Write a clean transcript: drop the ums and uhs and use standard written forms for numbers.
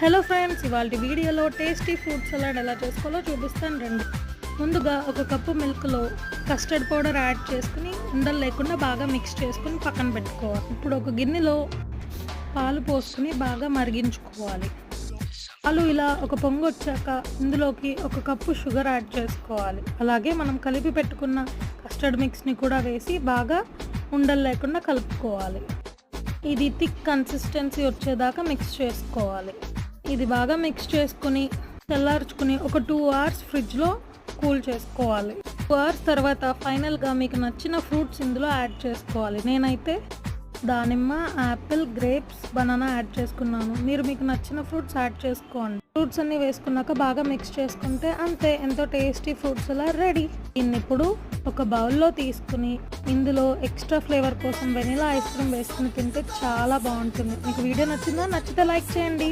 Hello friends, ఇవాళ వీడియోలో tasty fruit salad ఎలా చేసుకోవాలో చూపిస్తాను రండి. ముందుగా ఒక కప్పు మిల్క్లో కస్టర్డ్ పౌడర్ యాడ్ చేసుకుని ఉండలు లేకుండా బాగా మిక్స్ చేసుకుని పక్కన పెట్టుకోవాలి. ఇప్పుడు ఒక గిన్నెలో పాలు పోసుకుని బాగా మరిగించుకోవాలి. పాలు ఇలా ఒక పొంగు వచ్చాక ఇందులోకి ఒక కప్పు షుగర్ యాడ్ చేసుకోవాలి. అలాగే మనం కలిపి పెట్టుకున్న కస్టర్డ్ మిక్స్ని కూడా వేసి బాగా ఉండలు లేకుండా కలుపుకోవాలి. ఇది థిక్ కన్సిస్టెన్సీ వచ్చేదాకా మిక్స్ చేసుకోవాలి. ఇది బాగా మిక్స్ చేసుకుని చల్లార్చుకుని ఒక 2 అవర్స్ ఫ్రిడ్జ్లో కూల్ చేసుకోవాలి. 2 అవర్స్ తర్వాత ఫైనల్గా మీకు నచ్చిన ఫ్రూట్స్ ఇందులో యాడ్ చేసుకోవాలి. నేనైతే దానిమ్మ, యాపిల్, గ్రేప్స్, బనానా యాడ్ చేసుకున్నాను. మీరు మీకు నచ్చిన ఫ్రూట్స్ యాడ్ చేసుకోండి. ఫ్రూట్స్ అన్నీ వేసుకున్నాక బాగా మిక్స్ చేసుకుంటే అంతే, ఎంతో టేస్టీ ఫ్రూట్స్ అలా రెడీ. దీన్ని ఇప్పుడు ఒక బౌల్లో తీసుకుని ఇందులో ఎక్స్ట్రా ఫ్లేవర్ కోసం వెనిలా ఐస్ క్రీమ్ వేసుకుని తింటే చాలా బాగుంటుంది. మీకు వీడియో నచ్చిందా? నచ్చితే లైక్ చేయండి.